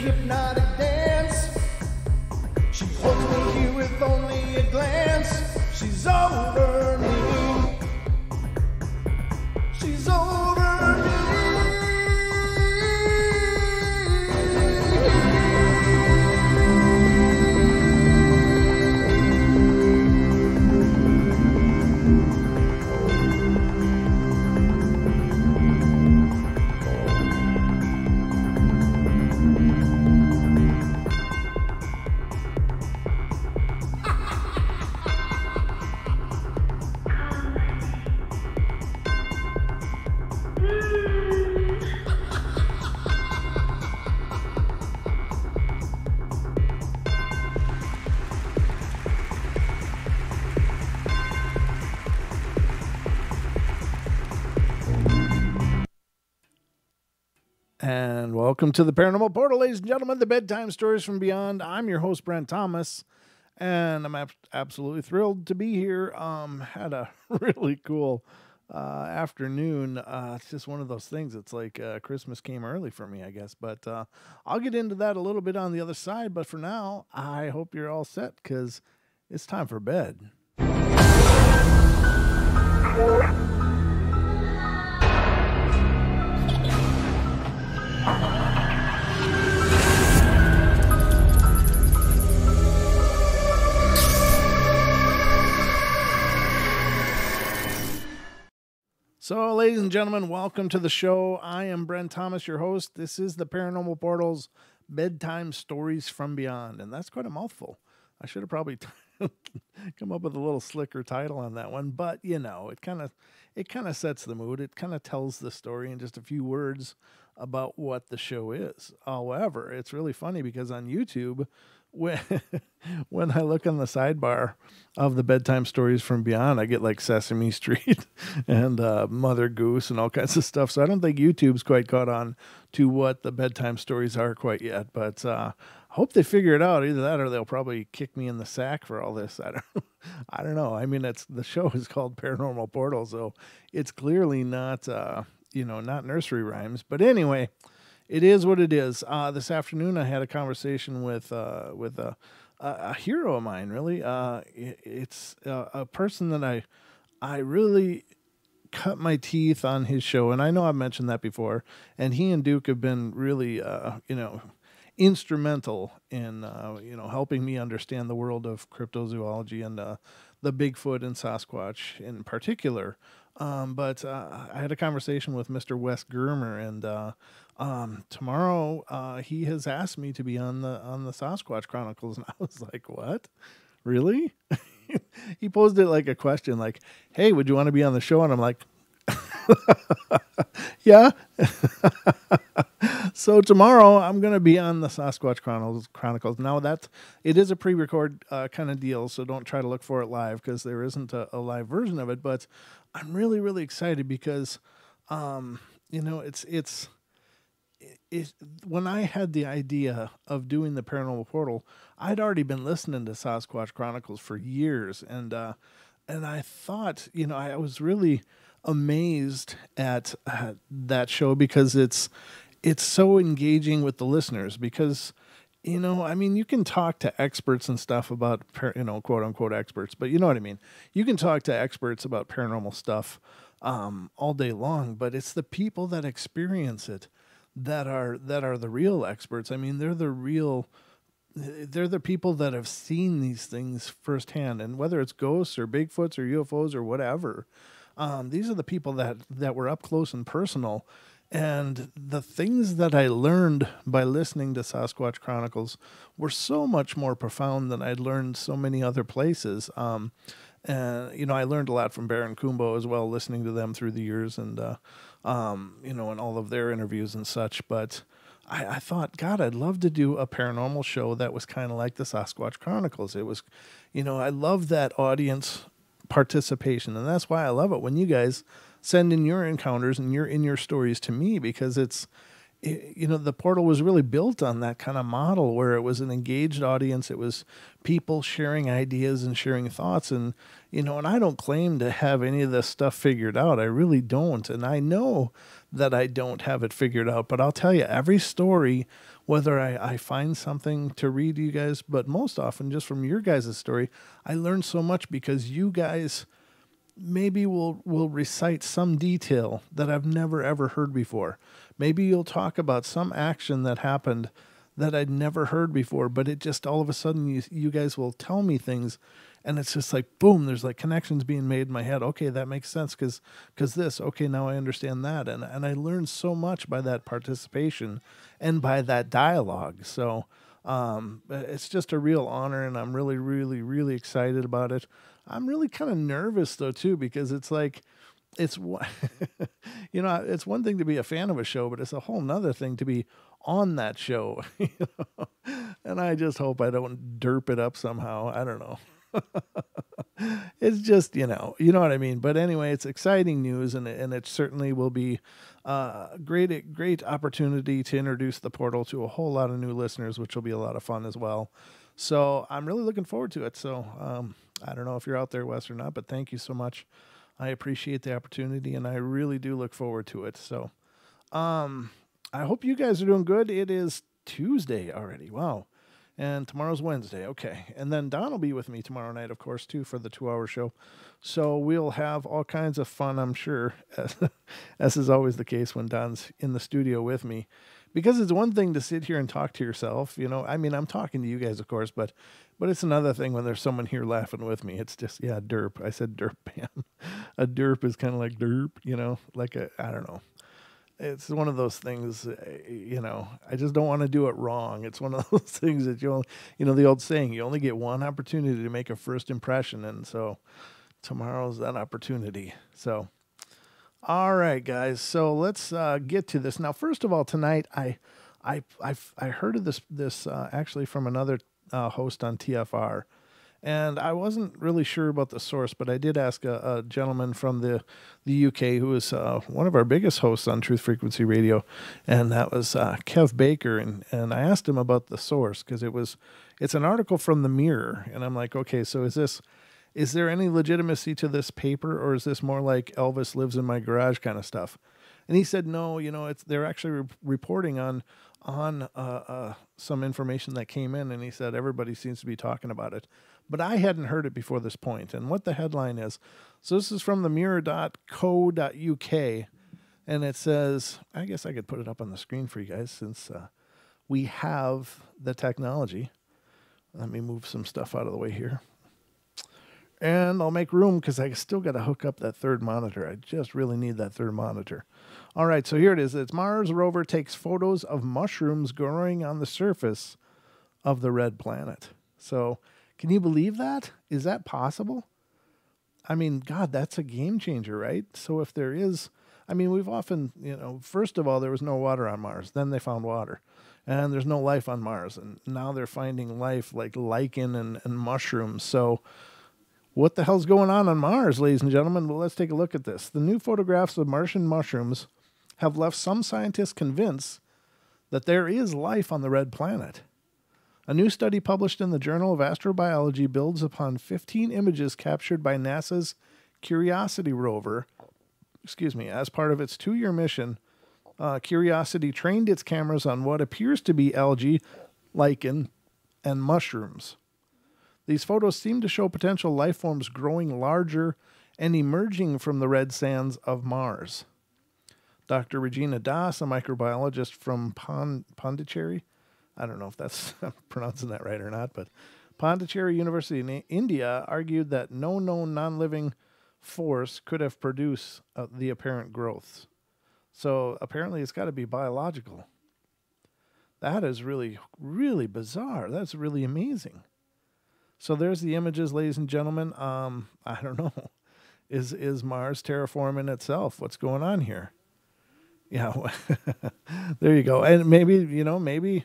hypnotic dance. She holds me here with only a glance. She's over me. She's over me. And welcome to the Paranormal Portal, ladies and gentlemen, the Bedtime Stories from Beyond. I'm your host, Brent Thomas, and I'm absolutely thrilled to be here. Had a really cool afternoon. It's just one of those things. It's like Christmas came early for me, I guess. But I'll get into that a little bit on the other side. But for now, I hope you're all set because it's time for bed. So, ladies and gentlemen, welcome to the show. I am Brent Thomas, your host. This is the Paranormal Portal's Bedtime Stories from Beyond, and that's quite a mouthful. I should have probably come up with a little slicker title on that one, but you know, it kind of sets the mood. It kind of tells the story in just a few words about what the show is. However, it's really funny because on YouTube, when I look on the sidebar of the Bedtime Stories from Beyond, I get like Sesame Street and Mother Goose and all kinds of stuff. So I don't think YouTube's quite caught on to what the bedtime stories are quite yet. But I hope they figure it out. Either that or they'll probably kick me in the sack for all this. I don't know. I mean, the show is called Paranormal Portal, so it's clearly not not nursery rhymes. But anyway, it is what it is. This afternoon, I had a conversation with a hero of mine. Really, it's a person that I really cut my teeth on his show, and I know I've mentioned that before. And he and Duke have been really, instrumental in helping me understand the world of cryptozoology and the Bigfoot and Sasquatch in particular. But I had a conversation with Mr. Wes Germer, and tomorrow he has asked me to be on the Sasquatch Chronicles, and I was like, "What? Really?" He posed it like a question, like, "Hey, would you want to be on the show?" And I'm like, "Yeah." So tomorrow I'm going to be on the Sasquatch Chronicles. Now it is a pre-record kind of deal, so don't try to look for it live because there isn't a live version of it. But I'm really, really excited because, it's when I had the idea of doing the Paranormal Portal, I'd already been listening to Sasquatch Chronicles for years, and I thought, I was really amazed at that show because it's so engaging with the listeners because, you can talk to experts and stuff about, quote unquote experts, but you know what I mean? You can talk to experts about paranormal stuff all day long, but it's the people that experience it that are the real experts. I mean, they're the people that have seen these things firsthand, and whether it's ghosts or Bigfoots or UFOs or whatever, these are the people that were up close and personal. And the things that I learned by listening to Sasquatch Chronicles were so much more profound than I'd learned so many other places. And, I learned a lot from Baron Kumbo as well, listening to them through the years and, and all of their interviews and such. But I thought, God, I'd love to do a paranormal show that was kind of like the Sasquatch Chronicles. It was, I love that audience participation. And that's why I love it when you guys send in your encounters and your stories to me, because it's the portal was really built on that kind of model where it was an engaged audience. It was people sharing ideas and sharing thoughts. And, and I don't claim to have any of this stuff figured out. I really don't. And I know that I don't have it figured out. But I'll tell you, every story, whether I find something to read you guys, but most often just from your guys' story, I learn so much because you guys maybe will recite some detail that I've never ever heard before. Maybe you'll talk about some action that happened that I'd never heard before, but it just all of a sudden you guys will tell me things, and it's just like boom, there's like connections being made in my head. Okay, that makes sense because this. Okay, now I understand that, and I learned so much by that participation and by that dialogue. So it's just a real honor, and I'm really, really, really excited about it. I'm really kind of nervous though too, because it's like, it's it's one thing to be a fan of a show, but it's a whole nother thing to be on that show. And I just hope I don't derp it up somehow. I don't know. It's just, you know what I mean? But anyway, it's exciting news, and it certainly will be a great opportunity to introduce the portal to a whole lot of new listeners, which will be a lot of fun as well. So I'm really looking forward to it. So I don't know if you're out there, Wes, or not, but thank you so much. I appreciate the opportunity, and I really do look forward to it. So I hope you guys are doing good. It is Tuesday already. Wow. And tomorrow's Wednesday. Okay. And then Don will be with me tomorrow night, of course, too, for the 2-hour show. So we'll have all kinds of fun, I'm sure, as is always the case when Don's in the studio with me. Because it's one thing to sit here and talk to yourself, I mean, I'm talking to you guys, of course, but it's another thing when there's someone here laughing with me. It's just, yeah, derp. I said derp, man. A derp is kind of like derp, like I don't know. It's one of those things, I just don't want to do it wrong. It's one of those things that the old saying, you only get one opportunity to make a first impression. And so tomorrow's that opportunity. So, all right, guys. So let's get to this. Now, first of all, tonight, I heard of this actually from another host on TFR. And I wasn't really sure about the source, but I did ask a gentleman from the UK who is one of our biggest hosts on Truth Frequency Radio, and that was Kev Baker. And I asked him about the source because it's an article from the Mirror, and I'm like, okay, so is there any legitimacy to this paper, or is this more like Elvis lives in my garage kind of stuff? And he said, no, they're actually reporting on some information that came in, and he said everybody seems to be talking about it. But I hadn't heard it before this point. And what the headline is, so this is from the mirror.co.uk, and it says, I guess I could put it up on the screen for you guys since we have the technology. Let me move some stuff out of the way here. And I'll make room because I still got to hook up that third monitor. I just really need that third monitor. All right, so here it is. It's Mars rover takes photos of mushrooms growing on the surface of the red planet. So can you believe that? Is that possible? I mean, God, that's a game changer, right? So if there is, I mean, we've often, first of all, there was no water on Mars. Then they found water. And there's no life on Mars. And now they're finding life like lichen and mushrooms. So what the hell's going on Mars, ladies and gentlemen? Well, let's take a look at this. The new photographs of Martian mushrooms have left some scientists convinced that there is life on the red planet. A new study published in the Journal of Astrobiology builds upon 15 images captured by NASA's Curiosity rover. As part of its 2-year mission, Curiosity trained its cameras on what appears to be algae, lichen, and mushrooms. These photos seem to show potential life forms growing larger and emerging from the red sands of Mars. Dr. Regina Das, a microbiologist from Pondicherry, I don't know if that's I'm pronouncing that right or not, but Pondicherry University in India argued that no known non-living force could have produced the apparent growths. So apparently it's got to be biological. That is really, really bizarre. That's really amazing. So there's the images, ladies and gentlemen. I don't know. Is Mars terraforming itself? What's going on here? Yeah, there you go. And maybe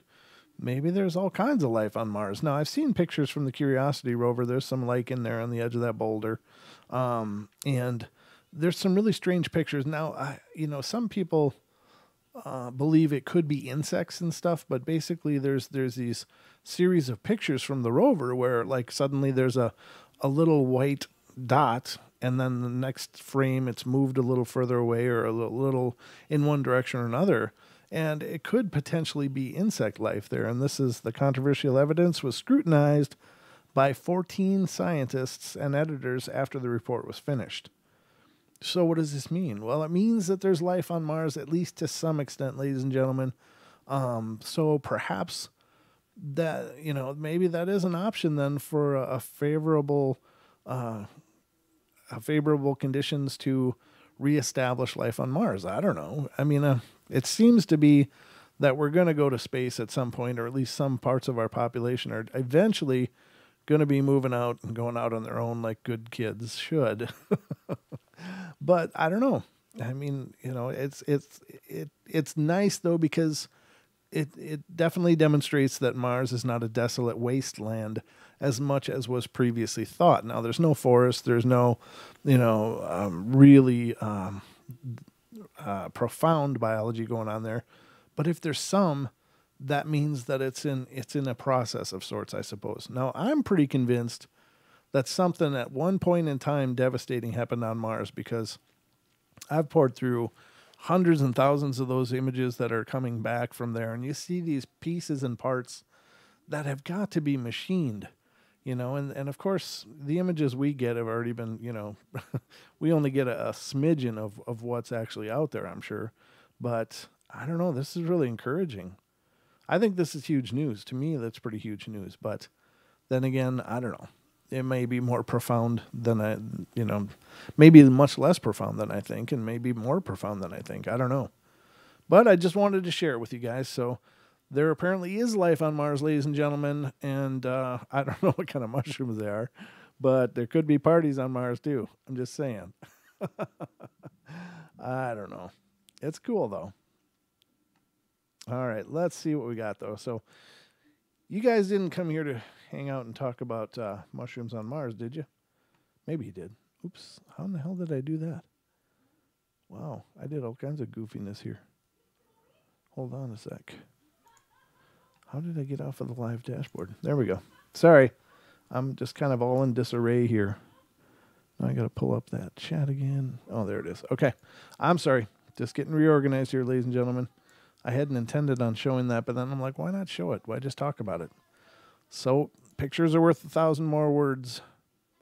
there's all kinds of life on Mars. Now, I've seen pictures from the Curiosity rover. There's some lichen there on the edge of that boulder. And there's some really strange pictures. Now, some people believe it could be insects and stuff, but basically there's these series of pictures from the rover where like suddenly there's a little white dot, and then the next frame it's moved a little further away or a little in one direction or another, and it could potentially be insect life there. And this is the controversial evidence was scrutinized by 14 scientists and editors after the report was finished. So what does this mean? Well, it means that there's life on Mars, at least to some extent, ladies and gentlemen. So perhaps that, maybe that is an option then for a favorable conditions to reestablish life on Mars. I don't know. I mean, it seems to be that we're going to go to space at some point, or at least some parts of our population are eventually going to be moving out and going out on their own like good kids should. But I don't know. I mean, it's nice though, because it definitely demonstrates that Mars is not a desolate wasteland as much as was previously thought. Now, there's no forest, there's no, really profound biology going on there. But if there's some, that means that it's in a process of sorts, I suppose. Now, I'm pretty convinced that something at one point in time devastating happened on Mars, because I've poured through hundreds and thousands of those images that are coming back from there, and you see these pieces and parts that have got to be machined, and of course the images we get have already been, we only get a smidgen of what's actually out there, I'm sure. But I don't know, this is really encouraging. I think this is huge news. To me, that's pretty huge news. But then again, I don't know. It may be more profound than maybe much less profound than I think, and maybe more profound than I think. I don't know. But I just wanted to share it with you guys. So there apparently is life on Mars, ladies and gentlemen, and I don't know what kind of mushrooms they are, but there could be parties on Mars too. I'm just saying. I don't know. It's cool, though. All right, let's see what we got, though. So you guys didn't come here to hang out and talk about mushrooms on Mars, did you? Maybe you did. Oops, how in the hell did I do that? Wow, I did all kinds of goofiness here. Hold on a sec. How did I get off of the live dashboard? There we go. Sorry, I'm just kind of all in disarray here. Now I got to pull up that chat again. Oh, there it is. Okay, I'm sorry. Just getting reorganized here, ladies and gentlemen. I hadn't intended on showing that, but then I'm like, why not show it? Why just talk about it? So pictures are worth 1,000 more words.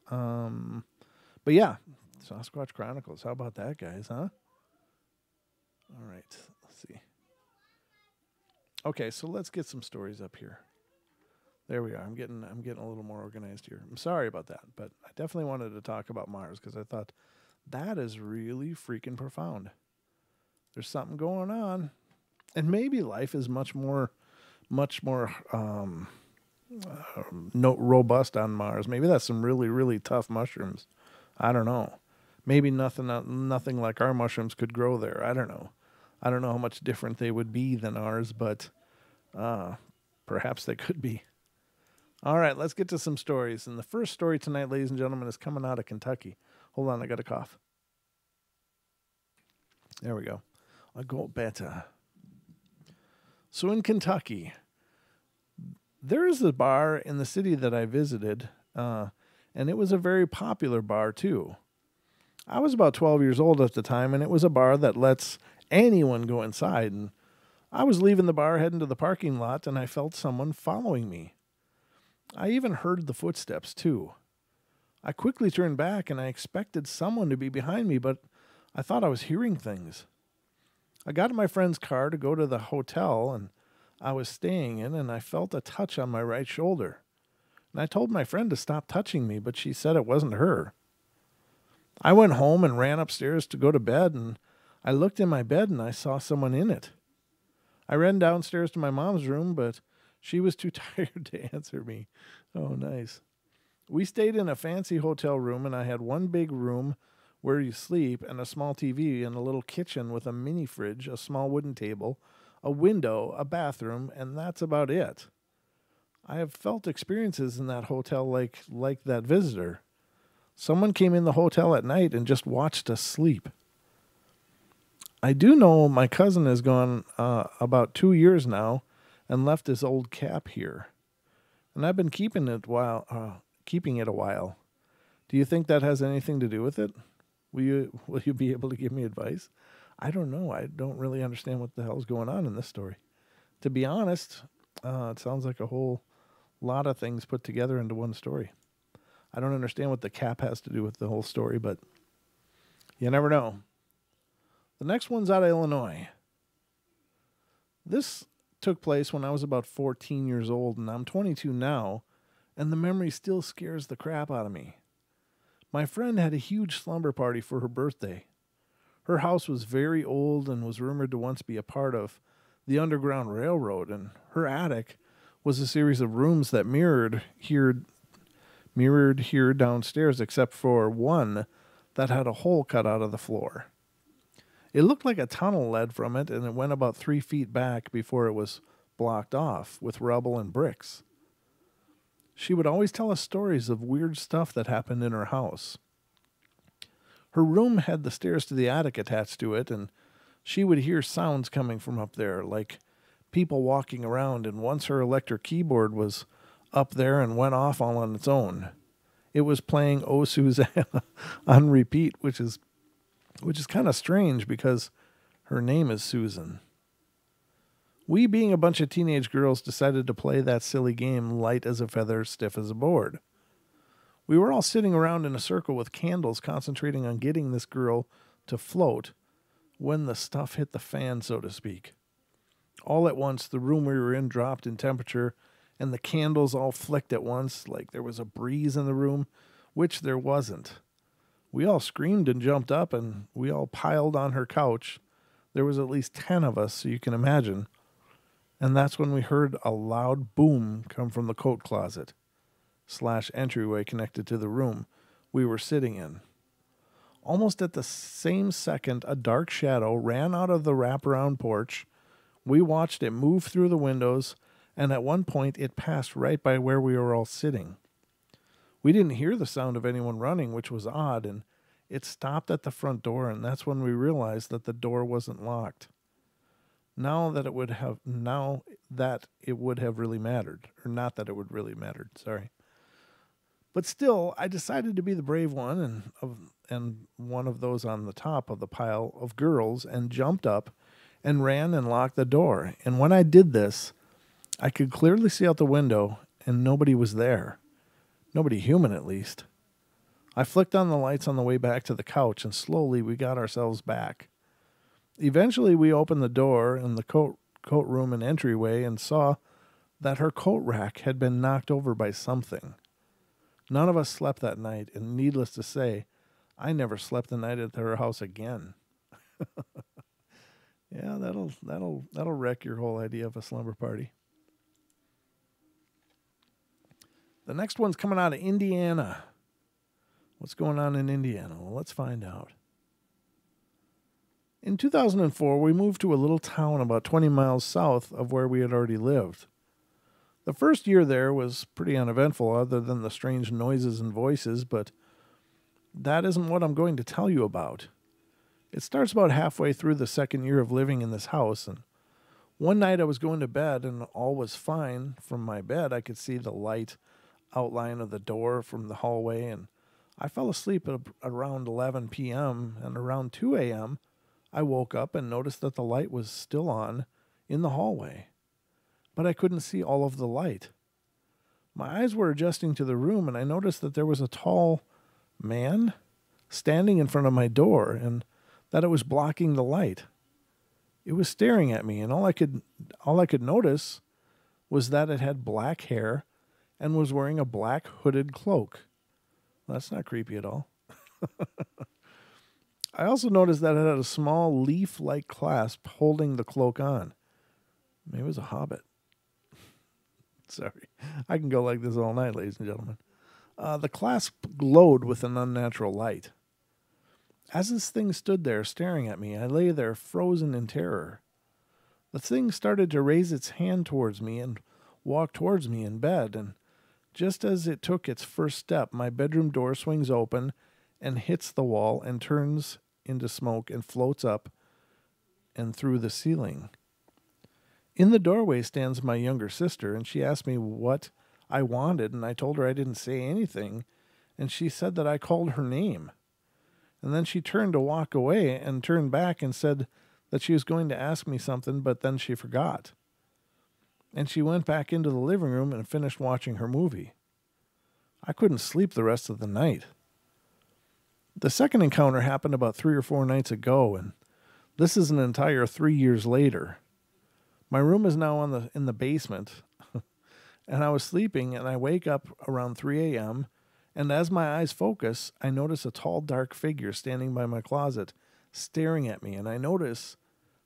But yeah, Sasquatch Chronicles. How about that, guys, huh? All right, let's see. Okay, so let's get some stories up here. There we are. I'm getting a little more organized here. I'm sorry about that, but I definitely wanted to talk about Mars because I thought that is really freaking profound. There's something going on, and maybe life is much more robust on Mars. Maybe that's some really, really tough mushrooms. I don't know. Maybe nothing like our mushrooms could grow there. I don't know. I don't know how much different they would be than ours, but perhaps they could be. All right, let's get to some stories. And the first story tonight, ladies and gentlemen, is coming out of Kentucky. Hold on, I got a cough. There we go. I go better. So in Kentucky, there is a bar in the city that I visited, and it was a very popular bar too. I was about 12 years old at the time, and it was a bar that lets anyone go inside. And I was leaving the bar, heading to the parking lot, and I felt someone following me. I even heard the footsteps too. I quickly turned back, and I expected someone to be behind me, but I thought I was hearing things. I got in my friend's car to go to the hotel and I was staying in, and I felt a touch on my right shoulder. And I told my friend to stop touching me, but she said it wasn't her. I went home and ran upstairs to go to bed, and I looked in my bed and I saw someone in it. I ran downstairs to my mom's room, but she was too tired to answer me. Oh, nice. We stayed in a fancy hotel room, and I had one big room where you sleep and a small TV and a little kitchen with a mini fridge, a small wooden table, a window, a bathroom, and that's about it. I have felt experiences in that hotel like that visitor. Someone came in the hotel at night and just watched us sleep. I do know my cousin has gone about 2 years now and left his old cap here. And I've been keeping it a while. Do you think that has anything to do with it? Will you be able to give me advice? I don't know. I don't really understand what the hell's going on in this story. To be honest, it sounds like a whole lot of things put together into one story. I don't understand what the cap has to do with the whole story, but you never know. The next one's out of Illinois. This took place when I was about 14 years old, and I'm 22 now, and the memory still scares the crap out of me. My friend had a huge slumber party for her birthday. Her house was very old and was rumored to once be a part of the Underground Railroad, and her attic was a series of rooms that mirrored here downstairs, except for one that had a hole cut out of the floor. It looked like a tunnel led from it, and it went about 3 feet back before it was blocked off with rubble and bricks. She would always tell us stories of weird stuff that happened in her house. Her room had the stairs to the attic attached to it, and she would hear sounds coming from up there, like people walking around, and once her electric keyboard was up there and went off all on its own. It was playing Oh Susanna on repeat, which is kind of strange because her name is Susan. We, being a bunch of teenage girls, decided to play that silly game light as a feather, stiff as a board. We were all sitting around in a circle with candles concentrating on getting this girl to float when the stuff hit the fan, so to speak. All at once, the room we were in dropped in temperature, and the candles all flicked at once like there was a breeze in the room, which there wasn't. We all screamed and jumped up, and we all piled on her couch. There was at least 10 of us, so you can imagine. And that's when we heard a loud boom come from the coat closet / entryway connected to the room we were sitting in. Almost at the same second, a dark shadow ran out of the wraparound porch. We watched it move through the windows, and at one point it passed right by where we were all sitting. We didn't hear the sound of anyone running, which was odd, and it stopped at the front door, and that's when we realized that the door wasn't locked. Now that it would have really mattered, or not that it would really mattered, sorry. But still, I decided to be the brave one and one of those on the top of the pile of girls, and jumped up and ran and locked the door. And when I did this, I could clearly see out the window, and nobody was there. Nobody human, at least. I flicked on the lights on the way back to the couch, and slowly we got ourselves back. Eventually, we opened the door in the coat room and entryway and saw that her coat rack had been knocked over by something. None of us slept that night, and needless to say, I never slept the night at her house again. Yeah, that'll wreck your whole idea of a slumber party. The next one's coming out of Indiana. What's going on in Indiana? Well, let's find out. In 2004, we moved to a little town about 20 miles south of where we had already lived. The first year there was pretty uneventful other than the strange noises and voices, but that isn't what I'm going to tell you about. It starts about halfway through the second year of living in this house, and one night I was going to bed and all was fine. From my bed, I could see the light outline of the door from the hallway, and I fell asleep at around 11 p.m., and around 2 a.m., I woke up and noticed that the light was still on in the hallway, but I couldn't see all of the light. My eyes were adjusting to the room, and I noticed that there was a tall man standing in front of my door, and that it was blocking the light. It was staring at me, and all I could notice was that it had black hair and was wearing a black hooded cloak. That's not creepy at all. I also noticed that it had a small leaf-like clasp holding the cloak on. Maybe it was a Hobbit. Sorry. I can go like this all night, ladies and gentlemen. The clasp glowed with an unnatural light. As this thing stood there staring at me, I lay there frozen in terror. The thing started to raise its hand towards me and walk towards me in bed, and just as it took its first step, my bedroom door swings open and hits the wall and turns into smoke and floats up and through the ceiling. In the doorway stands my younger sister, and she asked me what I wanted, and I told her I didn't say anything, and she said that I called her name. And then she turned to walk away and turned back and said that she was going to ask me something, but then she forgot. And she went back into the living room and finished watching her movie. I couldn't sleep the rest of the night. The second encounter happened about 3 or 4 nights ago, and this is an entire 3 years later. My room is now in the basement, and I was sleeping, and I wake up around 3 a.m., and as my eyes focus, I notice a tall, dark figure standing by my closet, staring at me, and I notice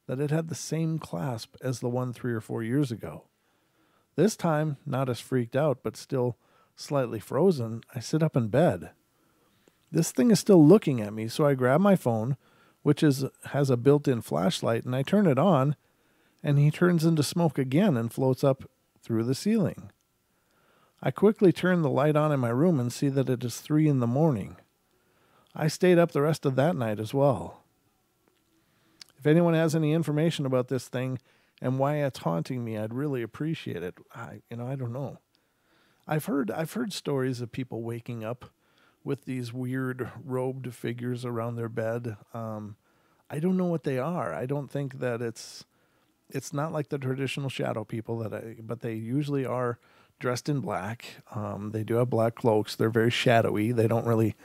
that it had the same clasp as the one 3 or 4 years ago. This time, not as freaked out, but still slightly frozen, I sit up in bed. This thing is still looking at me, so I grab my phone, which has a built-in flashlight, and I turn it on, and he turns into smoke again and floats up through the ceiling. I quickly turn the light on in my room and see that it is 3 a.m. I stayed up the rest of that night as well. If anyone has any information about this thing and why it's haunting me, I'd really appreciate it. I don't know. I've heard stories of people waking up with these weird robed figures around their bed. I don't know what they are. I don't think that it's not like the traditional shadow people but they usually are dressed in black. They do have black cloaks. They're very shadowy. They don't really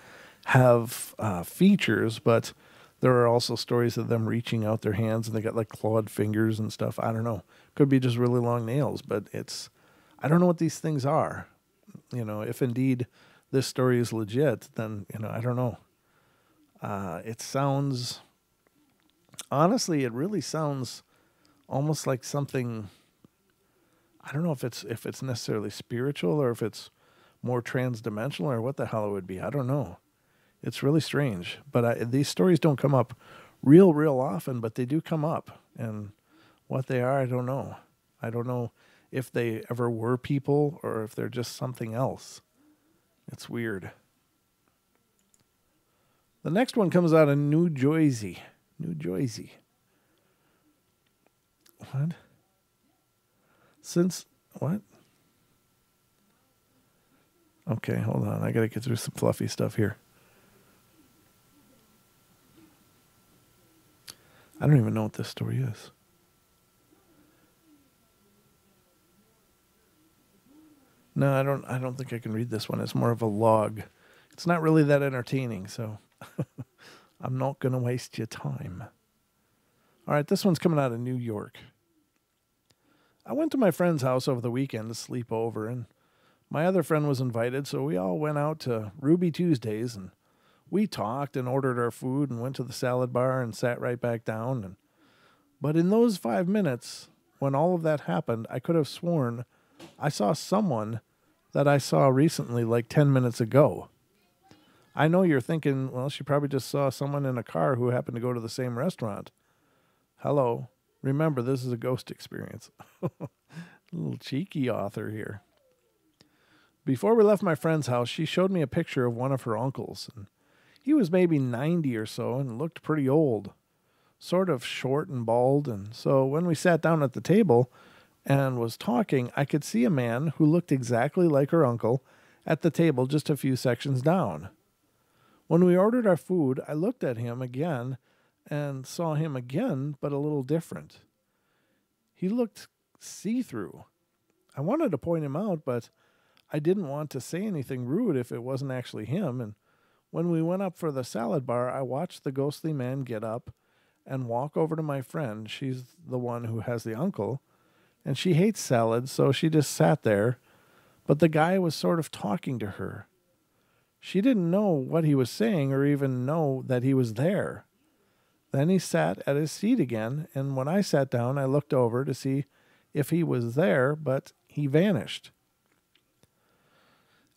have features, but there are also stories of them reaching out their hands and they got like clawed fingers and stuff. I don't know. Could be just really long nails, but I don't know what these things are. If indeed this story is legit, then, I don't know. It sounds, honestly, it really sounds almost like something, I don't know if it's necessarily spiritual or if it's more trans-dimensional or what the hell it would be. I don't know. It's really strange. But these stories don't come up real often, but they do come up. And what they are, I don't know. I don't know if they ever were people or if they're just something else. It's weird. The next one comes out of New Jersey. New Jersey. What? What? Okay, hold on. I got to get through some fluffy stuff here. I don't even know what this story is. No, I don't think I can read this one. It's more of a log. It's not really that entertaining, so I'm not going to waste your time. All right, this one's coming out of New York. I went to my friend's house over the weekend to sleep over, and my other friend was invited, so we all went out to Ruby Tuesdays, and we talked and ordered our food and went to the salad bar and sat right back down. But in those 5 minutes, when all of that happened, I could have sworn I saw someone that I saw recently, like 10 minutes ago. I know you're thinking, well, she probably just saw someone in a car who happened to go to the same restaurant. Hello. Remember, this is a ghost experience. A little cheeky author here. Before we left my friend's house, she showed me a picture of one of her uncles. And he was maybe 90 or so and looked pretty old, sort of short and bald. And so when we sat down at the table and was talking, I could see a man who looked exactly like her uncle at the table just a few sections down. When we ordered our food, I looked at him again and saw him again, but a little different. He looked see-through. I wanted to point him out, but I didn't want to say anything rude if it wasn't actually him. And when we went up for the salad bar, I watched the ghostly man get up and walk over to my friend. She's the one who has the uncle, and she hates salad, so she just sat there. But the guy was sort of talking to her. She didn't know what he was saying or even know that he was there. Then he sat at his seat again, and when I sat down, I looked over to see if he was there, but he vanished.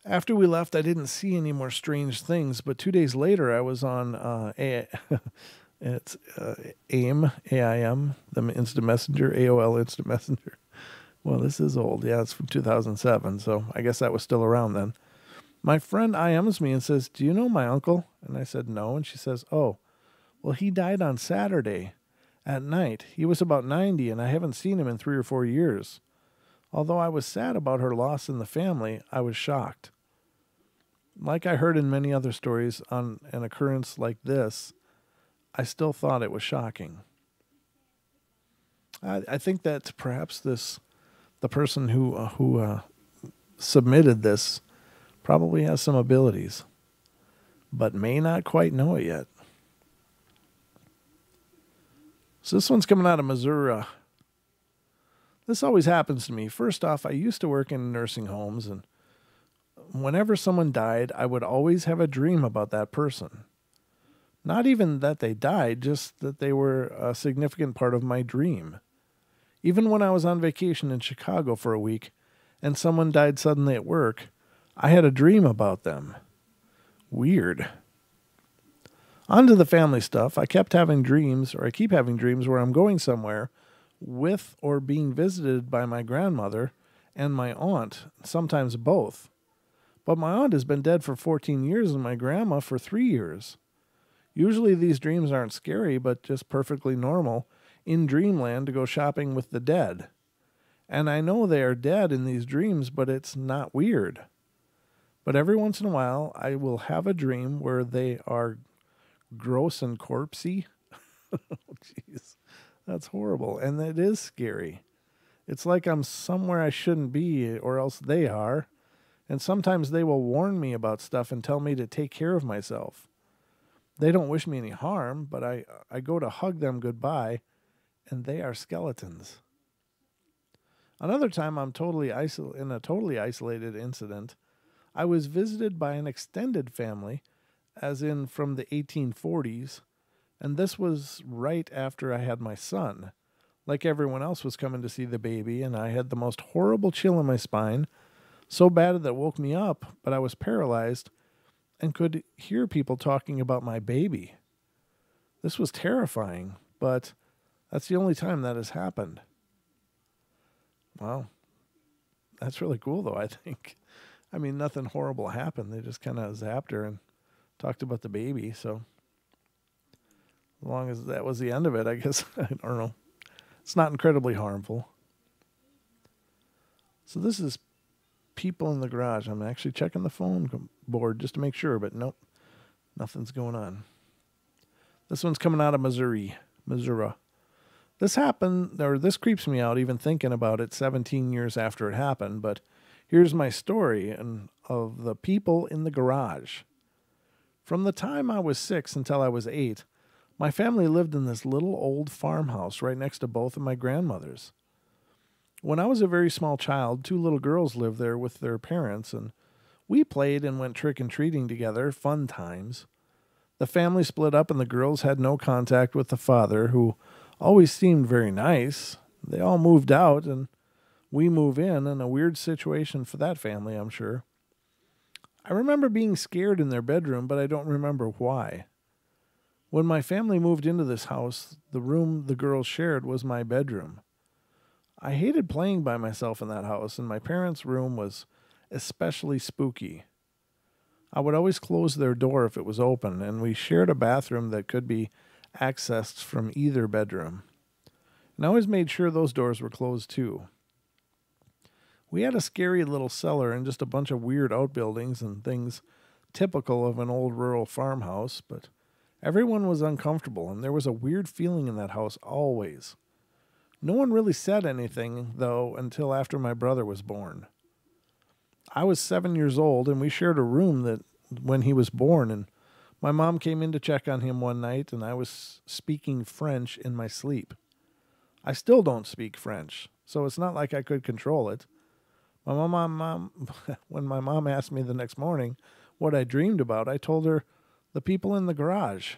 After we left, I didn't see any more strange things, but 2 days later, I was on AIM, the Instant Messenger, AOL Instant Messenger. Well, this is old. Yeah, it's from 2007, so I guess that was still around then. My friend IMs me and says, "Do you know my uncle?" And I said, "No." And she says, "Oh, well, he died on Saturday, at night. He was about 90, and I haven't seen him in 3 or 4 years. Although I was sad about her loss in the family, I was shocked. Like I heard in many other stories on an occurrence like this, I still thought it was shocking. I think that perhaps the person who submitted this probably has some abilities, but may not quite know it yet. So this one's coming out of Missouri. This always happens to me. First off, I used to work in nursing homes, and whenever someone died, I would always have a dream about that person. Not even that they died, just that they were a significant part of my dream. Even when I was on vacation in Chicago for a week and someone died suddenly at work, I had a dream about them. Weird. On to the family stuff. I keep having dreams where I'm going somewhere with or being visited by my grandmother and my aunt, sometimes both. But my aunt has been dead for 14 years and my grandma for 3 years. Usually these dreams aren't scary, but just perfectly normal in dreamland to go shopping with the dead. And I know they are dead in these dreams, but it's not weird. But every once in a while, I will have a dream where they are gross and corpsey. Oh, jeez. That's horrible. And it is scary. It's like I'm somewhere I shouldn't be, or else they are. And sometimes they will warn me about stuff and tell me to take care of myself. They don't wish me any harm, but I go to hug them goodbye, and they are skeletons. Another time I'm in a totally isolated incident. I was visited by an extended family, as in from the 1840s, and this was right after I had my son. Like everyone else was coming to see the baby, and I had the most horrible chill in my spine, so bad that it woke me up, but I was paralyzed and could hear people talking about my baby. This was terrifying, but that's the only time that has happened. Wow. That's really cool, though, I think. I mean, nothing horrible happened. They just kind of zapped her and talked about the baby, so as long as that was the end of it, I guess, I don't know. It's not incredibly harmful. So this is people in the garage. I'm actually checking the phone board just to make sure, but nope, nothing's going on. This one's coming out of Missouri. This creeps me out even thinking about it 17 years after it happened, but here's my story of the people in the garage. From the time I was 6 until I was 8, my family lived in this little old farmhouse right next to both of my grandmothers. When I was a very small child, 2 little girls lived there with their parents, and we played and went trick-and-treating together, fun times. The family split up and the girls had no contact with the father, who always seemed very nice. They all moved out, and we move in a weird situation for that family, I'm sure. I remember being scared in their bedroom, but I don't remember why. When my family moved into this house, the room the girls shared was my bedroom. I hated playing by myself in that house, and my parents' room was especially spooky. I would always close their door if it was open, and we shared a bathroom that could be accessed from either bedroom. And I always made sure those doors were closed too. We had a scary little cellar and just a bunch of weird outbuildings and things typical of an old rural farmhouse, but everyone was uncomfortable, and there was a weird feeling in that house always. No one really said anything, though, until after my brother was born. I was 7 years old, and we shared a room when he was born, and my mom came in to check on him one night, and I was speaking French in my sleep. I still don't speak French, so it's not like I could control it. When my mom asked me the next morning what I dreamed about, I told her the people in the garage.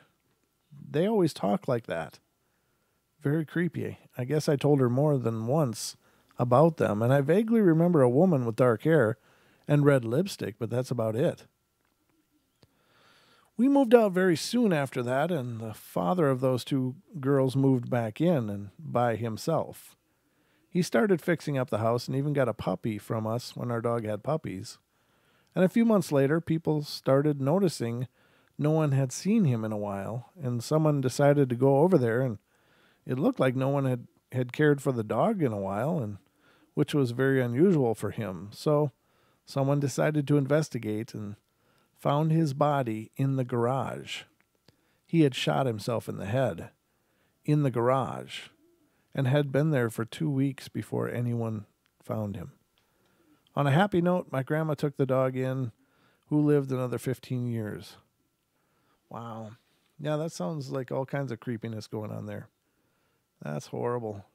They always talk like that. Very creepy. I guess I told her more than once about them, and I vaguely remember a woman with dark hair and red lipstick, but that's about it. We moved out very soon after that, and the father of those 2 girls moved back in and by himself. He started fixing up the house and even got a puppy from us when our dog had puppies. And a few months later, people started noticing no one had seen him in a while, and someone decided to go over there and It looked like no one had cared for the dog in a while, and which was very unusual for him. So someone decided to investigate and found his body in the garage. He had shot himself in the head in the garage and had been there for 2 weeks before anyone found him. On a happy note, my grandma took the dog in, who lived another 15 years. Wow. Yeah, that sounds like all kinds of creepiness going on there. That's horrible.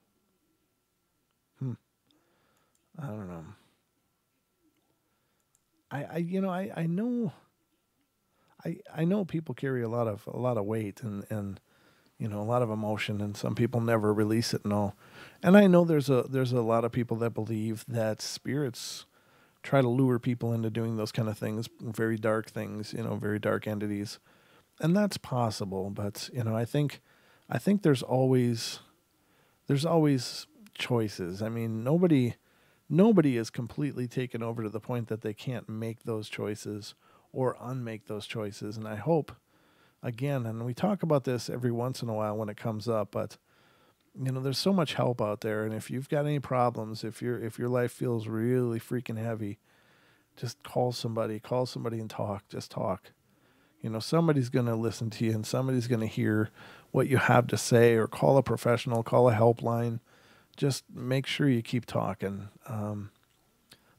I don't know. I know I know people carry a lot of weight and a lot of emotion, and some people never release it and all. And I know there's a lot of people that believe that spirits try to lure people into doing those kind of things, very dark things, very dark entities. And that's possible, but I think there's always choices. I mean, nobody is completely taken over to the point that they can't make those choices or unmake those choices. And I hope, again, and we talk about this every once in a while when it comes up, but there's so much help out there. And if you've got any problems, if your life feels really freaking heavy, just call somebody and talk. Just talk. Somebody's going to listen to you, and somebody's going to hear what you have to say, or call a professional, call a helpline. Just make sure you keep talking.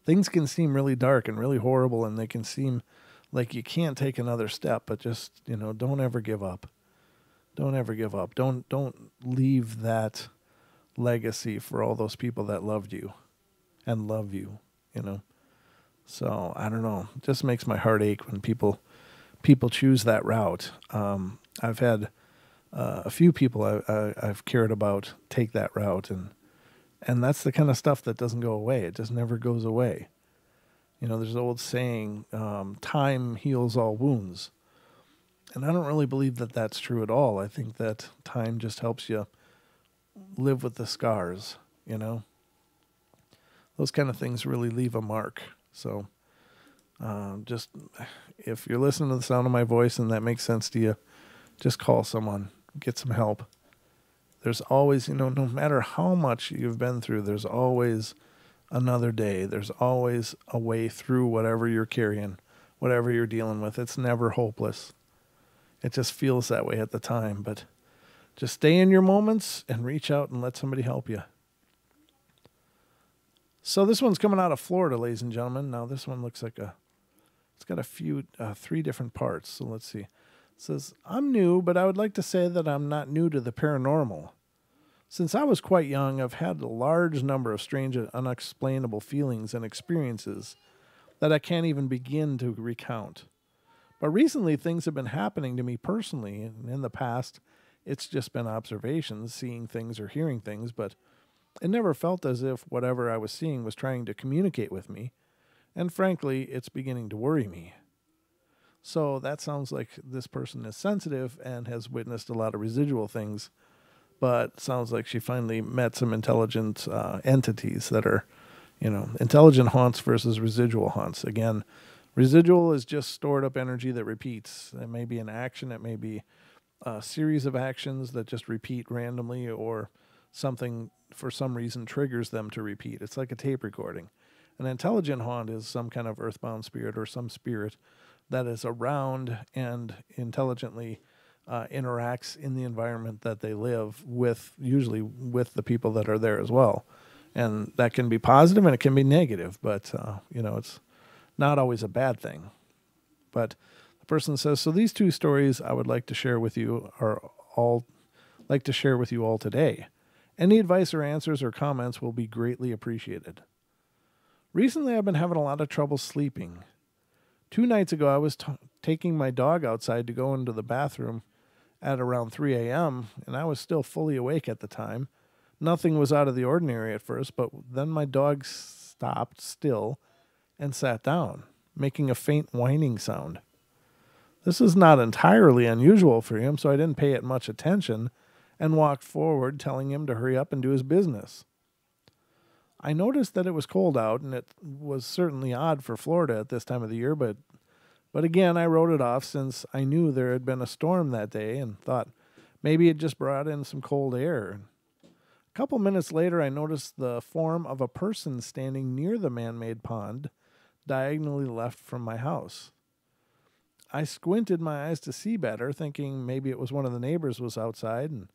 Things can seem really dark and really horrible, and they can seem like you can't take another step, but just, don't ever give up. Don't ever give up. Don't leave that legacy for all those people that loved you and love you, So, I don't know. It just makes my heart ache when people choose that route. I've had a few people I've cared about take that route, and that's the kind of stuff that doesn't go away. It just never goes away. There's an old saying, time heals all wounds. And I don't really believe that that's true at all. I think that time just helps you live with the scars, Those kind of things really leave a mark. So just if you're listening to the sound of my voice and that makes sense to you, just call someone, get some help. There's always, no matter how much you've been through, there's always another day. There's always a way through whatever you're carrying, whatever you're dealing with. It's never hopeless. It just feels that way at the time, but just stay in your moments and reach out and let somebody help you. So this one's coming out of Florida, ladies and gentlemen. Now this one looks like it's got a few, 3 different parts. So let's see. It says, I'm new, but I would like to say that I'm not new to the paranormal. Since I was quite young, I've had a large number of strange and unexplainable feelings and experiences that I can't even begin to recount. But recently, things have been happening to me personally, and in the past, it's just been observations, seeing things or hearing things, but it never felt as if whatever I was seeing was trying to communicate with me, and frankly, it's beginning to worry me. So that sounds like this person is sensitive and has witnessed a lot of residual things, but sounds like she finally met some intelligent entities that are, intelligent haunts versus residual haunts. Again, residual is just stored up energy that repeats. It may be an action, it may be a series of actions that just repeat randomly, or something for some reason triggers them to repeat. It's like a tape recording. An intelligent haunt is some kind of earthbound spirit or some spirit that is around and intelligently interacts in the environment that they live with, usually with the people that are there as well. And that can be positive and it can be negative, but, it's not always a bad thing. But the person says, so these 2 stories I would like to share with you all today. Any advice or answers or comments will be greatly appreciated. Recently, I've been having a lot of trouble sleeping. 2 nights ago, I was taking my dog outside to go into the bathroom at around 3 a.m., and I was still fully awake at the time. Nothing was out of the ordinary at first, but then my dog stopped still and sat down, making a faint whining sound. This is not entirely unusual for him, so I didn't pay it much attention and walked forward, telling him to hurry up and do his business. I noticed that it was cold out, and it was certainly odd for Florida at this time of the year, but again, I wrote it off since I knew there had been a storm that day and thought Maybe it just brought in some cold air. A couple minutes later, I noticed the form of a person standing near the man-made pond, diagonally left from my house. I squinted my eyes to see better, thinking maybe it was one of the neighbors was outside, and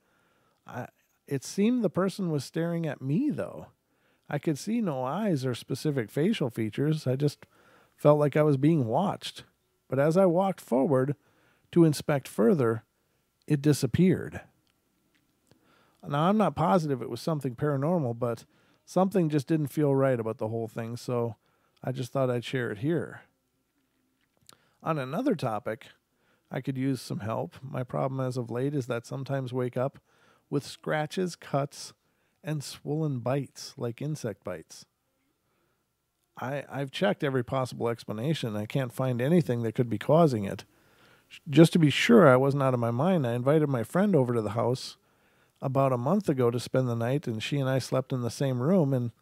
I, it seemed the person was staring at me, though. I could see no eyes or specific facial features. I just felt like I was being watched. But as I walked forward to inspect further, it disappeared. Now, I'm not positive it was something paranormal, but something just didn't feel right about the whole thing, so I just thought I'd share it here. On another topic, I could use some help. My problem as of late is that sometimes wake up with scratches, cuts, and swollen bites, like insect bites. I've checked every possible explanation. I can't find anything that could be causing it. Just to be sure I wasn't out of my mind, I invited my friend over to the house about a month ago to spend the night, and she and I slept in the same room, and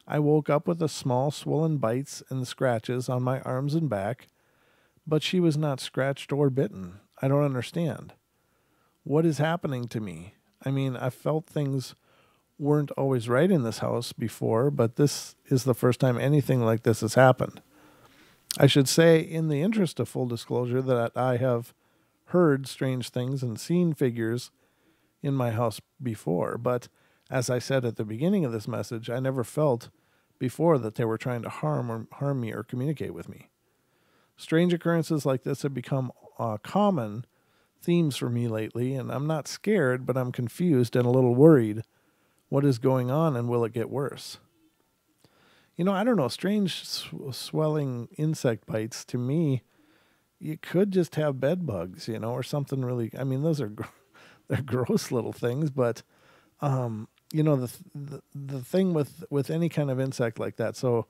I woke up with the small swollen bites and scratches on my arms and back, but she was not scratched or bitten. I don't understand. What is happening to me? I mean, I felt things weren't always right in this house before, but this is the first time anything like this has happened. I should say, in the interest of full disclosure, that I have heard strange things and seen figures in my house before, but as I said at the beginning of this message, I never felt before that they were trying to harm me or communicate with me. Strange occurrences like this have become common themes for me lately, and I'm not scared, but I'm confused and a little worried. What is going on, and will it get worse? I don't know, strange swelling insect bites, to me, you could just have bed bugs, or something really, I mean, those are they're gross little things, but, the thing with any kind of insect like that, so,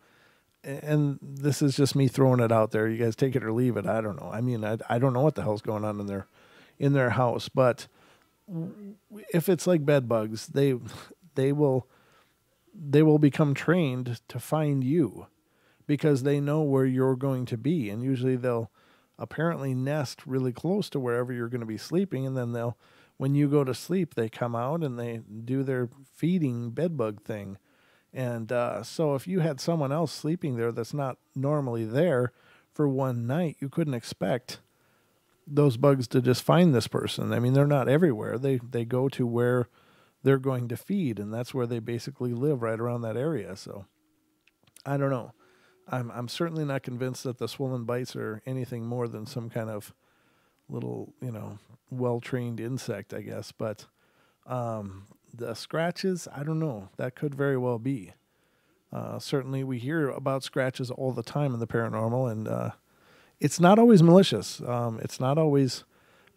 and this is just me throwing it out there, you guys take it or leave it, I don't know. I mean, I don't know what the hell's going on in their house, but if it's like bed bugs, they will become trained to find you because they know where you're going to be. And usually they'll apparently nest really close to wherever you're going to be sleeping. And then when you go to sleep, they come out and they do their feeding bedbug thing. And so if you had someone else sleeping there that's not normally there for one night, you couldn't expect those bugs to just find this person. I mean, they're not everywhere. They go to where they're going to feed, and that's where they basically live, right around that area. So I don't know. I'm certainly not convinced that the swollen bites are anything more than some kind of little, well-trained insect, I guess. But the scratches, I don't know. That could very well be. Certainly we hear about scratches all the time in the paranormal, and it's not always malicious. It's not always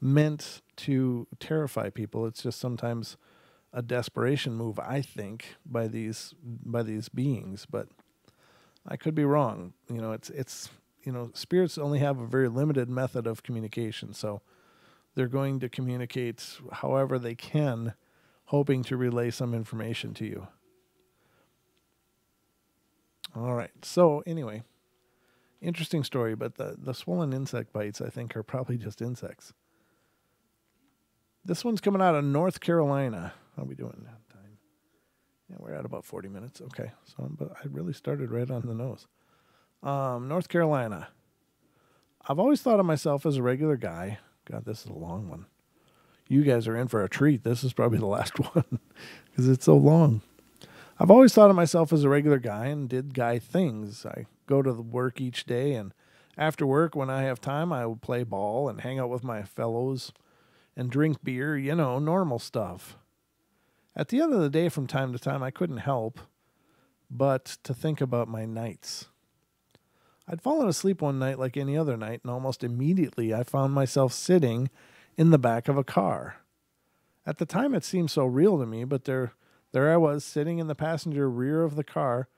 meant to terrify people. It's just sometimes a desperation move, I think, by these beings, but I could be wrong. It's spirits only have a very limited method of communication, so they're going to communicate however they can, hoping to relay some information to you. All right. So anyway, interesting story, but the swollen insect bites, I think, are probably just insects. This one's coming out of North Carolina. How are we doing that time? Yeah, we're at about 40 minutes. Okay. But I really started right on the nose. North Carolina. I've always thought of myself as a regular guy. God, this is a long one. You guys are in for a treat. This is probably the last one because it's so long. I've always thought of myself as a regular guy and did guy things. I go to work each day, and after work, when I have time, I will play ball and hang out with my fellows and drink beer, normal stuff. At the end of the day, from time to time, I couldn't help but to think about my nights. I'd fallen asleep one night like any other night, and almost immediately I found myself sitting in the back of a car. At the time, it seemed so real to me, but there I was, sitting in the passenger rear of the car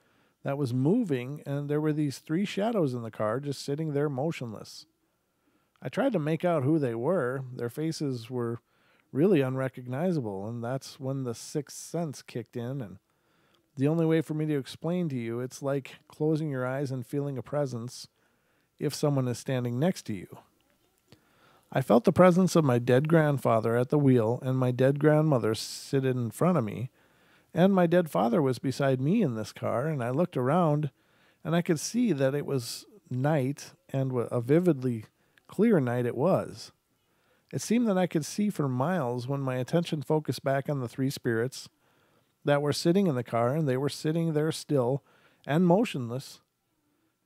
that was moving, and there were these three shadows in the car just sitting there motionless. I tried to make out who they were. Their faces were really unrecognizable, and that's when the sixth sense kicked in, and the only way for me to explain to you, it's like closing your eyes and feeling a presence if someone is standing next to you. I felt the presence of my dead grandfather at the wheel and my dead grandmother sit in front of me, and my dead father was beside me in this car, and I looked around and I could see that it was night, and a vividly clear night it was. It seemed that I could see for miles when my attention focused back on the three spirits that were sitting in the car, and they were sitting there still and motionless.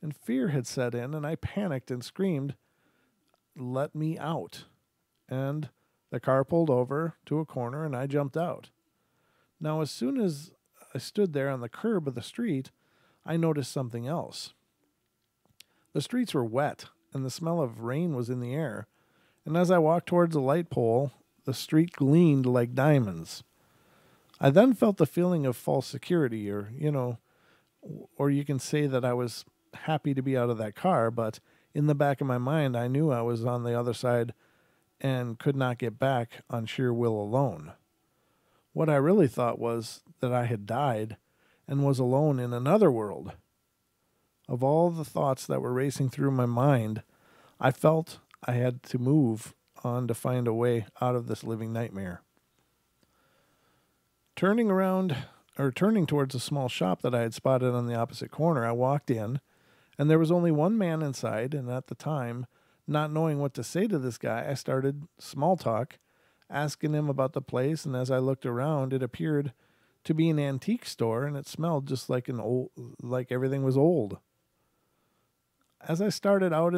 And fear had set in, and I panicked and screamed, "Let me out." And the car pulled over to a corner, and I jumped out. Now, as soon as I stood there on the curb of the street, I noticed something else. The streets were wet, and the smell of rain was in the air. And as I walked towards the light pole, the street gleamed like diamonds. I then felt the feeling of false security, or you can say that I was happy to be out of that car, but in the back of my mind, I knew I was on the other side and could not get back on sheer will alone. What I really thought was that I had died and was alone in another world. Of all the thoughts that were racing through my mind, I felt I had to move on to find a way out of this living nightmare. Turning towards a small shop that I had spotted on the opposite corner, I walked in, and there was only one man inside, and at the time, not knowing what to say to this guy, I started small talk, asking him about the place, and as I looked around, it appeared to be an antique store, and it smelled just like like everything was old. As I started out,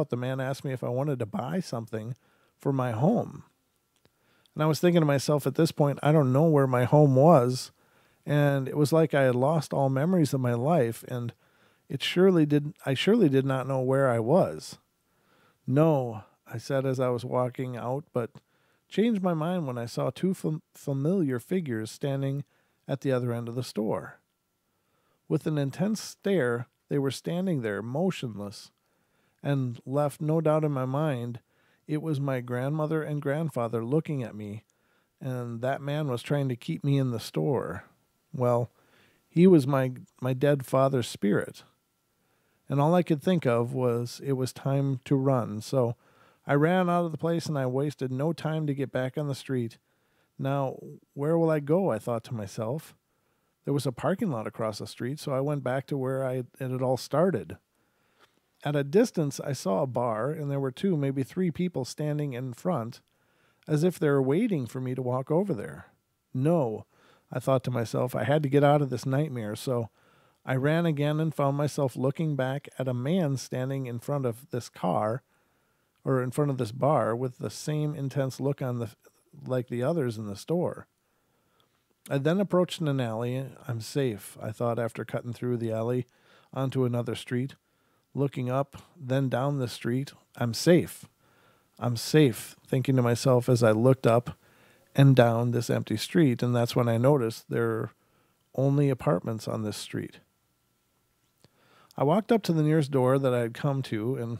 the man asked me if I wanted to buy something for my home. And I was thinking to myself at this point, I don't know where my home was, and it was like I had lost all memories of my life, and I surely did not know where I was. "No," I said as I was walking out, but changed my mind when I saw two familiar figures standing at the other end of the store. With an intense stare, they were standing there, motionless, and left no doubt in my mind it was my grandmother and grandfather looking at me, and that man was trying to keep me in the store. Well, he was my dead father's spirit. And all I could think of was it was time to run, so I ran out of the place, and I wasted no time to get back on the street. Now, where will I go, I thought to myself. There was a parking lot across the street, so I went back to where it had all started. At a distance, I saw a bar, and there were 2, maybe 3 people standing in front, as if they were waiting for me to walk over there. No, I thought to myself, I had to get out of this nightmare, so I ran again and found myself looking back at a man standing in front of this car, or in front of this bar, with the same intense look on like the others in the store. I then approached an alley. I'm safe, I thought, after cutting through the alley onto another street. Looking up, then down the street, I'm safe. I'm safe, thinking to myself as I looked up and down this empty street, and that's when I noticed there are only apartments on this street. I walked up to the nearest door that I had come to, and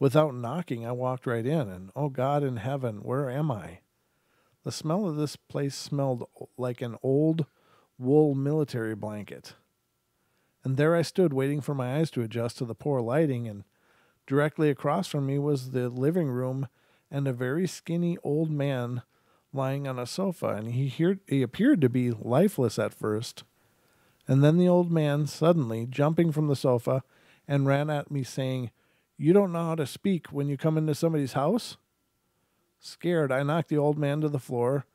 without knocking, I walked right in, and oh God in heaven, where am I? The smell of this place smelled like an old wool military blanket. And there I stood waiting for my eyes to adjust to the poor lighting, and directly across from me was the living room and a very skinny old man lying on a sofa, and he appeared to be lifeless at first. And then the old man suddenly jumping from the sofa and ran at me saying, "You don't know how to speak when you come into somebody's house?" Scared, I knocked the old man to the floor.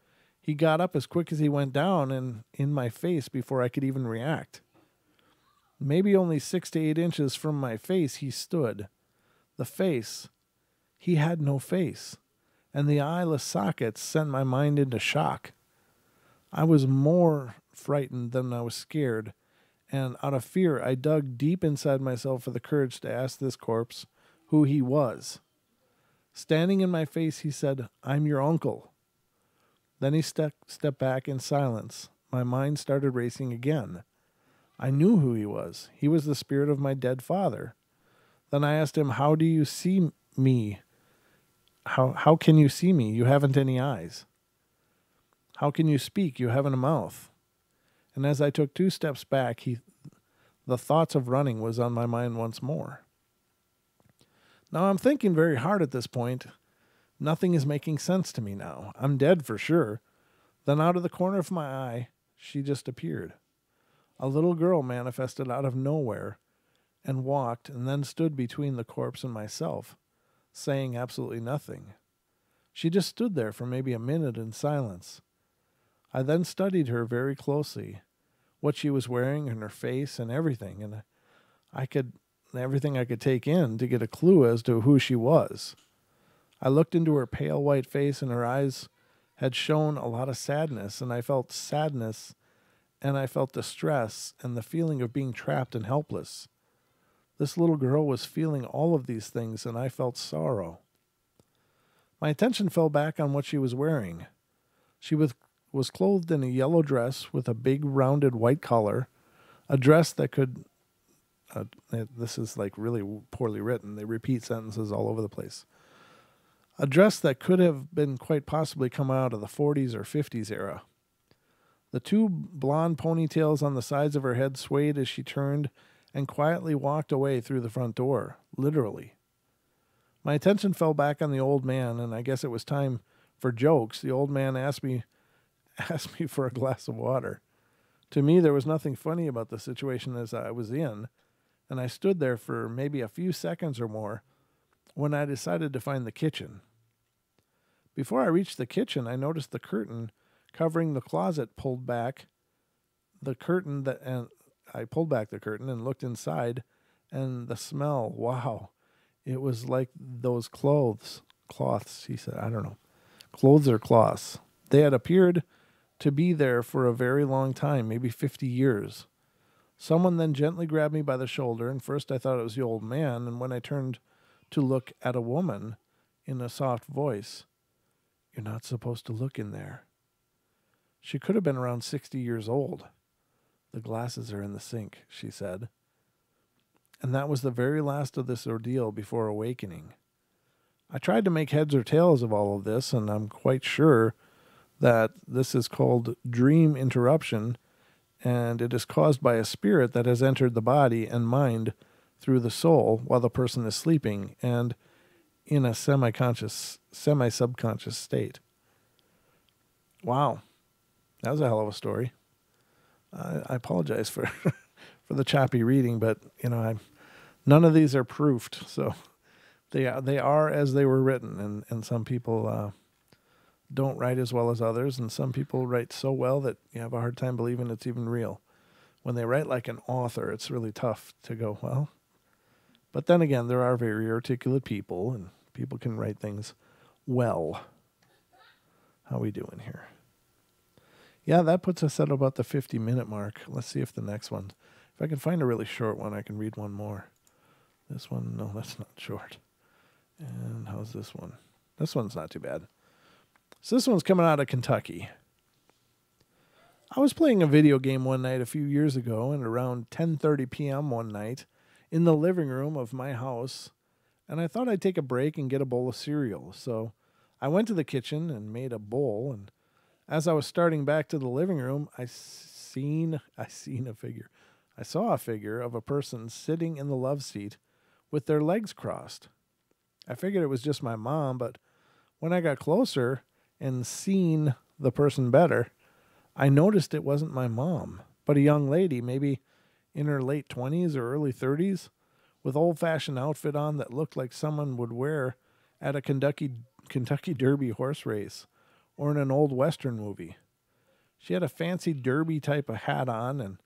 He got up as quick as he went down and in my face before I could even react. Maybe only 6 to 8 inches from my face he stood. The face. He had no face. And the eyeless sockets sent my mind into shock. I was more frightened than I was scared, and out of fear I dug deep inside myself for the courage to ask this corpse who he was. Standing in my face, he said, "I'm your uncle." Then he stepped back in silence. My mind started racing again. I knew who he was. He was the spirit of my dead father. Then I asked him, "How do you see me? How can you see me? You haven't any eyes. How can you speak? You haven't a mouth." And as I took 2 steps back, the thoughts of running was on my mind once more. Now I'm thinking very hard at this point. Nothing is making sense to me now. I'm dead for sure. Then out of the corner of my eye, she just appeared. A little girl manifested out of nowhere and walked and then stood between the corpse and myself, saying absolutely nothing. She just stood there for maybe a minute in silence. I then studied her very closely, what she was wearing and her face and everything, and everything I could take in to get a clue as to who she was. I looked into her pale white face, and her eyes had shown a lot of sadness, and I felt sadness, and I felt distress and the feeling of being trapped and helpless. This little girl was feeling all of these things, and I felt sorrow. My attention fell back on what she was wearing. She was clothed in a yellow dress with a big rounded white collar, a dress that could... this is like really poorly written. They repeat sentences all over the place. A dress that could have been quite possibly come out of the 40s or 50s era. The two blonde ponytails on the sides of her head swayed as she turned and quietly walked away through the front door, literally. My attention fell back on the old man, and I guess it was time for jokes. The old man asked me for a glass of water. To me, there was nothing funny about the situation as I was in, and I stood there for maybe a few seconds or more when I decided to find the kitchen. Before I reached the kitchen, I noticed the curtain covering the closet pulled back. And I pulled back the curtain and looked inside, and the smell, wow, it was like those cloths, he said, I don't know, clothes or cloths. They had appeared to be there for a very long time, maybe 50 years. Someone then gently grabbed me by the shoulder, and first I thought it was the old man, and when I turned to look at a woman in a soft voice, "You're not supposed to look in there." She could have been around 60 years old. "The glasses are in the sink," she said. And that was the very last of this ordeal before awakening. I tried to make heads or tails of all of this, and I'm quite sure that this is called dream interruption, and it is caused by a spirit that has entered the body and mind through the soul while the person is sleeping and in a semi-subconscious state. Wow. That was a hell of a story. I apologize for for the choppy reading, but none of these are proofed, so they are as they were written, and some people don't write as well as others, and some people write so well that you have a hard time believing it's even real. When they write like an author, it's really tough to go, well. But then again, there are very articulate people, and people can write things well. How we doing here? Yeah, that puts us at about the 50-minute mark. Let's see if the next one... If I can find a really short one, I can read one more. This one, no, that's not short. And how's this one? This one's not too bad. So this one's coming out of Kentucky. I was playing a video game one night a few years ago, and around 10:30 p.m. one night, in the living room of my house, and I thought I'd take a break and get a bowl of cereal. So I went to the kitchen and made a bowl, and as I was starting back to the living room, I saw a figure of a person sitting in the love seat with their legs crossed. I figured it was just my mom, but when I got closer and seen the person better, I noticed it wasn't my mom, but a young lady, maybe in her late 20s or early 30s, with old-fashioned outfit on that looked like someone would wear at a Kentucky Derby horse race or in an old Western movie. She had a fancy derby type of hat on and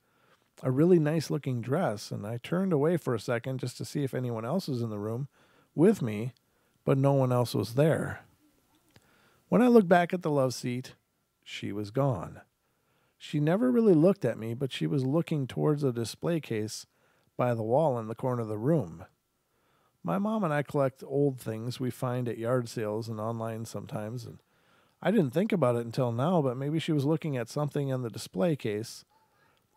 a really nice-looking dress, and I turned away for a second just to see if anyone else was in the room with me, but no one else was there. When I looked back at the love seat, she was gone. She never really looked at me, but she was looking towards a display case by the wall in the corner of the room. My mom and I collect old things we find at yard sales and online sometimes, and I didn't think about it until now, but maybe she was looking at something in the display case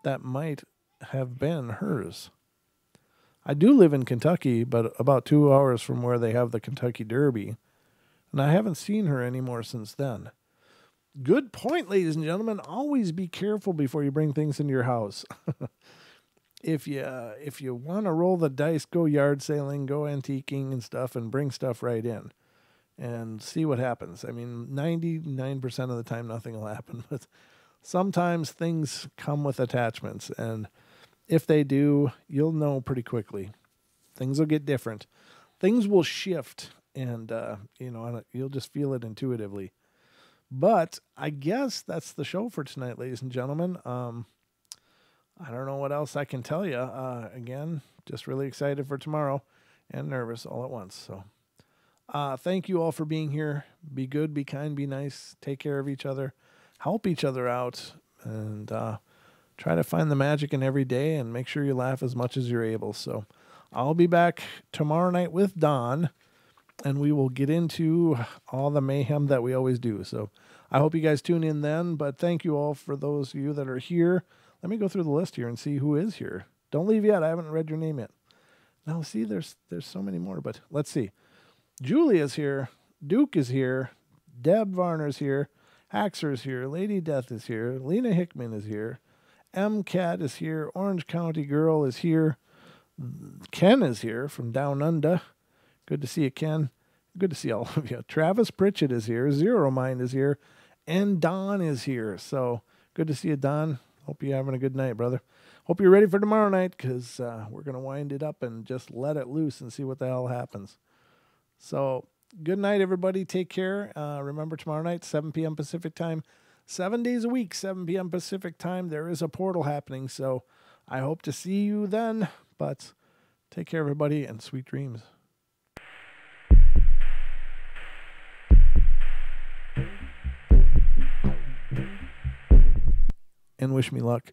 that might have been hers. I do live in Kentucky, but about 2 hours from where they have the Kentucky Derby, and I haven't seen her anymore since then. Good point, ladies and gentlemen. Always be careful before you bring things into your house. if you want to roll the dice, go yard sailing, go antiquing and stuff, and bring stuff right in, and see what happens. I mean, 99% of the time, nothing will happen, but sometimes things come with attachments, and if they do, you'll know pretty quickly. Things will get different. Things will shift, and you'll just feel it intuitively. But I guess that's the show for tonight, ladies and gentlemen. I don't know what else I can tell you. Again, just really excited for tomorrow and nervous all at once. So thank you all for being here. Be good, be kind, be nice. Take care of each other. Help each other out. And try to find the magic in every day and make sure you laugh as much as you're able. So I'll be back tomorrow night with Don, and we will get into all the mayhem that we always do. So I hope you guys tune in then. But thank you all for those of you that are here. Let me go through the list here and see who is here. Don't leave yet. I haven't read your name yet. Now, see, there's so many more, but let's see. Julia's here. Duke is here. Deb Varner's here. Haxer's here. Lady Death is here. Lena Hickman is here. M. Cat is here. Orange County Girl is here. Ken is here from Down Under. Good to see you, Ken. Good to see all of you. Travis Pritchett is here. Zero Mind is here. And Don is here. So good to see you, Don. Hope you're having a good night, brother. Hope you're ready for tomorrow night, because we're going to wind it up and just let it loose and see what the hell happens. So good night, everybody. Take care. Remember, tomorrow night, 7 p.m. Pacific time. 7 days a week, 7 p.m. Pacific time. There is a portal happening, so I hope to see you then. But take care, everybody, and sweet dreams. And wish me luck.